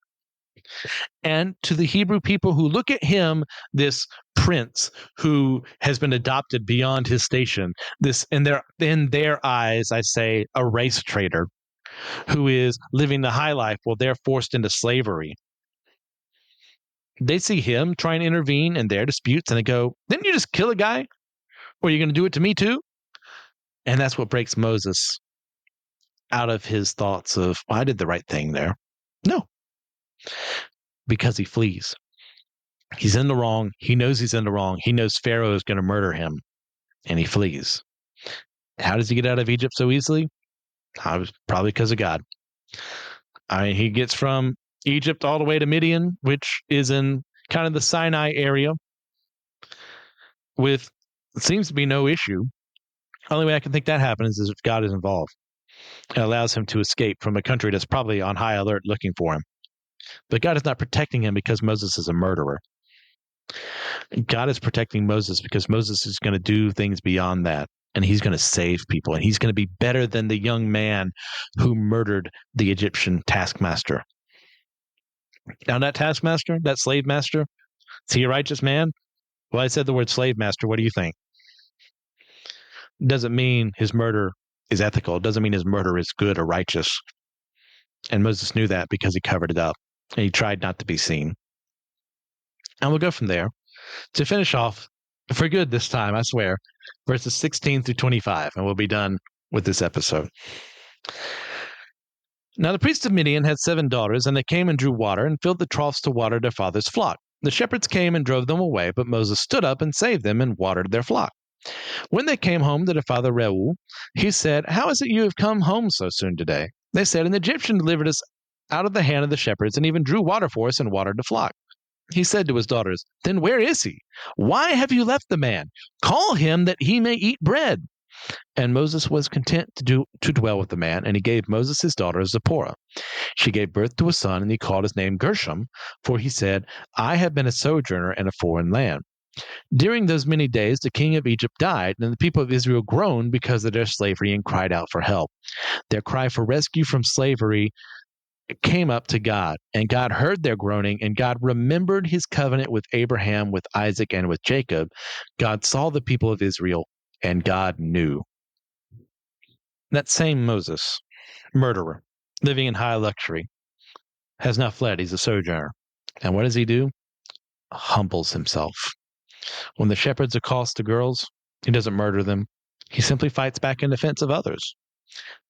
And to the Hebrew people who look at him, this prince who has been adopted beyond his station, this in their eyes, I say, a race traitor who is living the high life while they're forced into slavery. They see him try and intervene in their disputes and they go, didn't you just kill a guy? Or are you going to do it to me too? And that's what breaks Moses out of his thoughts of, I did the right thing there. No, because he flees. He's in the wrong. He knows he's in the wrong. He knows Pharaoh is going to murder him, and he flees. How does he get out of Egypt so easily? Probably because of God. He gets from Egypt all the way to Midian, which is in kind of the Sinai area, with it seems to be no issue. Only way I can think that happens is if God is involved. It allows him to escape from a country that's probably on high alert looking for him. But God is not protecting him because Moses is a murderer. God is protecting Moses because Moses is going to do things beyond that. And he's going to save people. And he's going to be better than the young man who murdered the Egyptian taskmaster. Now, that taskmaster, that slave master, is he a righteous man? Well, I said the word slave master. What do you think? Doesn't mean his murder is ethical. It doesn't mean his murder is good or righteous. And Moses knew that because he covered it up. And he tried not to be seen. And we'll go from there to finish off for good this time, I swear, verses 16 through 25, and we'll be done with this episode. Now the priest of Midian had 7 daughters, and they came and drew water and filled the troughs to water their father's flock. The shepherds came and drove them away, but Moses stood up and saved them and watered their flock. When they came home to their father Reuel, he said, "How is it you have come home so soon today?" They said, "An Egyptian delivered us out of the hand of the shepherds and even drew water for us and watered the flock." He said to his daughters, "Then where is he? Why have you left the man? Call him that he may eat bread." And Moses was content to dwell with the man, and he gave Moses his daughter Zipporah. She gave birth to a son, and he called his name Gershom, for he said, "I have been a sojourner in a foreign land." During those many days, the king of Egypt died, and the people of Israel groaned because of their slavery and cried out for help. Their cry for rescue from slavery came up to God, and God heard their groaning, and God remembered his covenant with Abraham, with Isaac, and with Jacob. God saw the people of Israel, and God knew. That same Moses, murderer, living in high luxury, has now fled. He's a sojourner. And what does he do? Humbles himself. When the shepherds accost the girls, he doesn't murder them. He simply fights back in defense of others.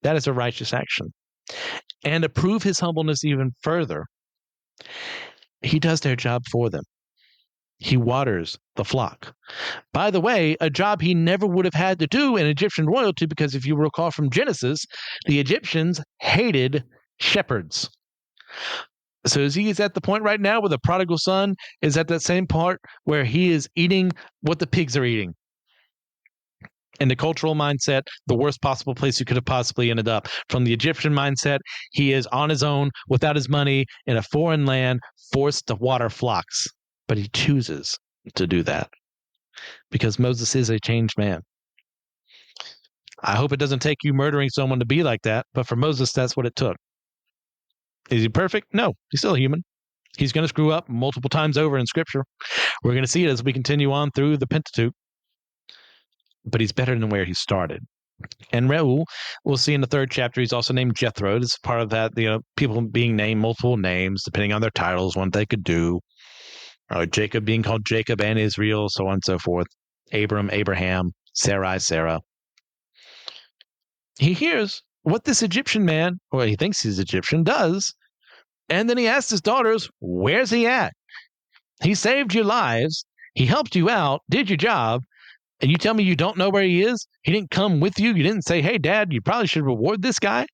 That is a righteous action. And to prove his humbleness even further, he does their job for them. He waters the flock. By the way, a job he never would have had to do in Egyptian royalty, because if you recall from Genesis, the Egyptians hated shepherds. So is he is at the point right now where the prodigal son is at that same part where he is eating what the pigs are eating? In the cultural mindset, the worst possible place he could have possibly ended up. From the Egyptian mindset, he is on his own, without his money, in a foreign land, forced to water flocks. But he chooses to do that because Moses is a changed man. I hope it doesn't take you murdering someone to be like that, but for Moses, that's what it took. Is he perfect? No, he's still a human. He's going to screw up multiple times over in Scripture. We're going to see it as we continue on through the Pentateuch, but he's better than where he started. And Reuel, we'll see in the third chapter, he's also named Jethro. This is part of that, people being named multiple names depending on their titles, what they could do. Jacob being called Jacob and Israel, so on and so forth. Abram, Abraham, Sarai, Sarah. He hears what this Egyptian man, or he thinks he's Egyptian, does. And then he asks his daughters, where's he at? He saved your lives. He helped you out, did your job. And you tell me you don't know where he is? He didn't come with you? You didn't say, hey, Dad, you probably should reward this guy?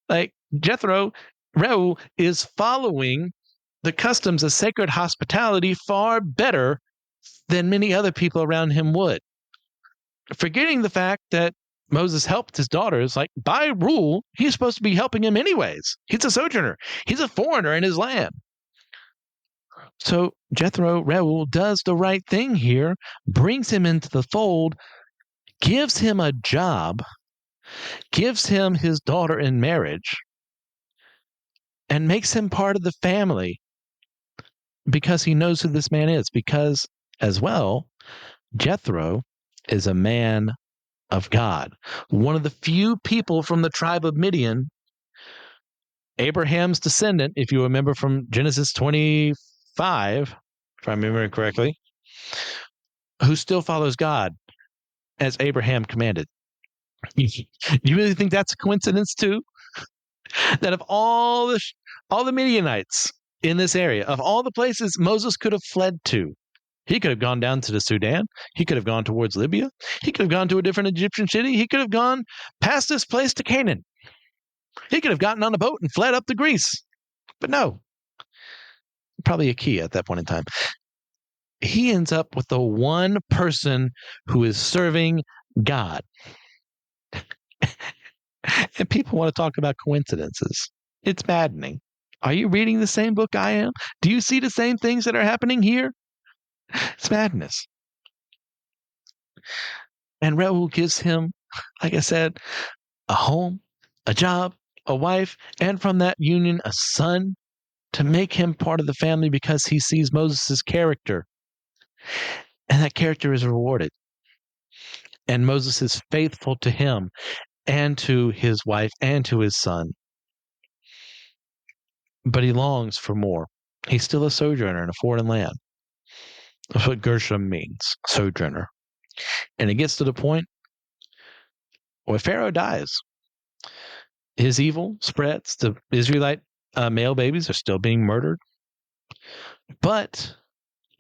Like Jethro, Reuel is following the customs of sacred hospitality far better than many other people around him would. Forgetting the fact that Moses helped his daughters, like by rule, he's supposed to be helping him anyways. He's a sojourner. He's a foreigner in his land. So Jethro, Reuel does the right thing here, brings him into the fold, gives him a job, gives him his daughter in marriage, and makes him part of the family because he knows who this man is. Because, as well, Jethro is a man of God. One of the few people from the tribe of Midian, Abraham's descendant, if you remember from Genesis 25, if I remember correctly, who still follows God as Abraham commanded. You really think that's a coincidence too? That of all the Midianites in this area, of all the places Moses could have fled to, he could have gone down to the Sudan. He could have gone towards Libya. He could have gone to a different Egyptian city. He could have gone past this place to Canaan. He could have gotten on a boat and fled up to Greece. But no, probably a key at that point in time. He ends up with the one person who is serving God. And people want to talk about coincidences. It's maddening. Are you reading the same book I am? Do you see the same things that are happening here? It's madness. And Reuel gives him, like I said, a home, a job, a wife, and from that union, a son to make him part of the family because he sees Moses' character. And that character is rewarded. And Moses is faithful to him and to his wife and to his son. But he longs for more. He's still a sojourner in a foreign land. That's what Gershom means, sojourner. And it gets to the point where Pharaoh dies. His evil spreads. The Israelite male babies are still being murdered. But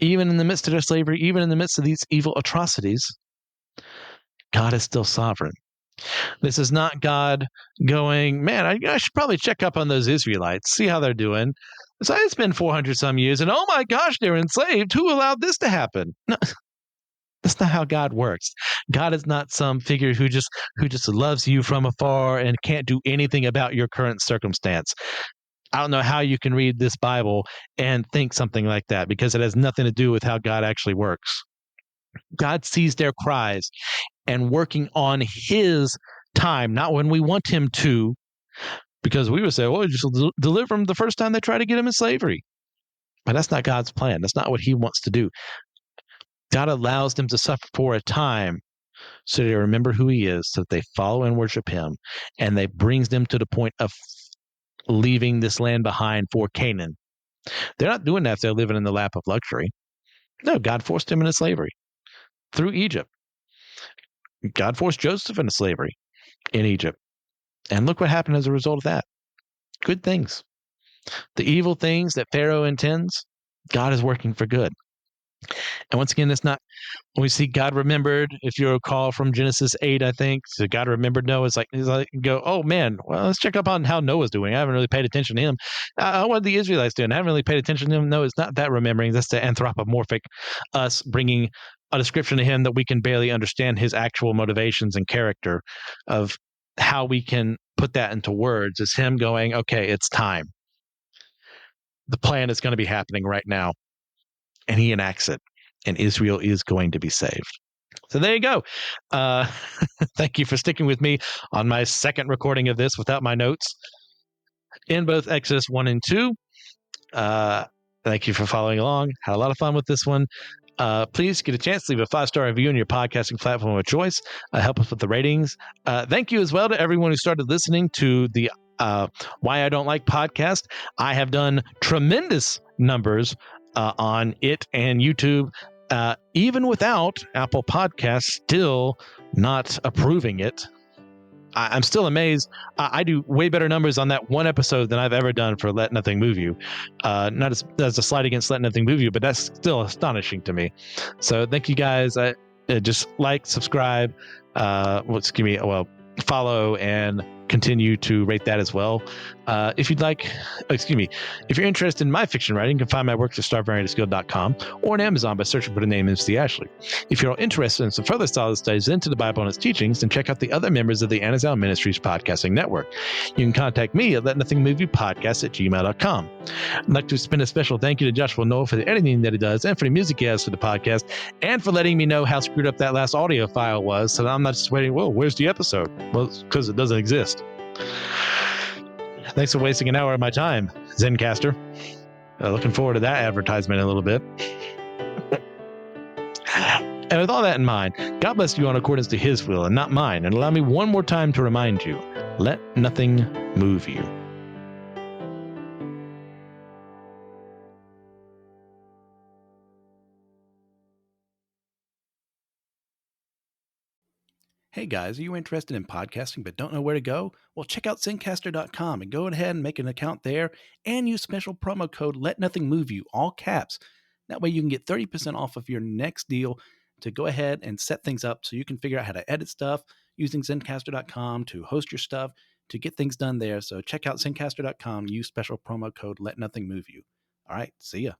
even in the midst of their slavery, even in the midst of these evil atrocities, God is still sovereign. This is not God going, man, I should probably check up on those Israelites, see how they're doing. So it's been 400 some years, and oh my gosh, they're enslaved. Who allowed this to happen? No, that's not how God works. God is not some figure who just loves you from afar and can't do anything about your current circumstance. I don't know how you can read this Bible and think something like that, because it has nothing to do with how God actually works. God sees their cries and working on his time, not when we want him to, because we would say, well, just deliver them the first time they try to get him in slavery. But that's not God's plan. That's not what he wants to do. God allows them to suffer for a time so they remember who he is, so that they follow and worship him, and they brings them to the point of leaving this land behind for Canaan. They're not doing that if they're living in the lap of luxury. No, God forced them into slavery through Egypt. God forced Joseph into slavery in Egypt. And look what happened as a result of that. Good things. The evil things that Pharaoh intends, God is working for good. And once again, it's not when we see God remembered, if you recall from Genesis 8, I think, so God remembered Noah. He's like go, oh man, well, let's check up on how Noah's doing. I haven't really paid attention to him. What are the Israelites doing? I haven't really paid attention to him. No, it's not that remembering. That's the anthropomorphic us bringing a description of him that we can barely understand his actual motivations and character of how we can put that into words. Is him going, okay, it's time. The plan is going to be happening right now. And he enacts it. And Israel is going to be saved. So there you go. Uh, thank you for sticking with me on my second recording of this without my notes in both Exodus 1 and 2. Thank you for following along. Had a lot of fun with this one. Please get a chance to leave a 5-star review on your podcasting platform of choice. Help us with the ratings. Thank you as well to everyone who started listening to the Why I Don't Like podcast. I have done tremendous numbers on it and YouTube. Even without Apple Podcasts still not approving it. I'm still amazed. I do way better numbers on that one episode than I've ever done for Let Nothing Move You. Not as a slight against Let Nothing Move You, but that's still astonishing to me. So thank you guys. Just like, subscribe, follow, and continue to rate that as well. If you'd like, if you're interested in my fiction writing, you can find my works at starvariantoskill.com or on Amazon by searching for the name MC Ashley. If you're interested in some further solid studies into the Bible and its teachings, then check out the other members of the Anazao Ministries podcasting network. You can contact me at letnothingmoveypodcast@gmail.com. I'd like to spend a special thank you to Joshua Noel for the editing that he does and for the music he has for the podcast and for letting me know how screwed up that last audio file was, so I'm not just waiting, whoa, where's the episode? Well, it's because it doesn't exist. Thanks for wasting an hour of my time, Zencaster. Looking forward to that advertisement in a little bit. And with all that in mind, God bless you in accordance to his will and not mine. And allow me one more time to remind you, let nothing move you. Hey guys, are you interested in podcasting but don't know where to go? Well, check out Zencaster.com and go ahead and make an account there and use special promo code Let Nothing Move You, all caps. That way you can get 30% off of your next deal to go ahead and set things up so you can figure out how to edit stuff using Zencaster.com to host your stuff, to get things done there. So check out Zencaster.com, use special promo code Let Nothing Move You. All right, see ya.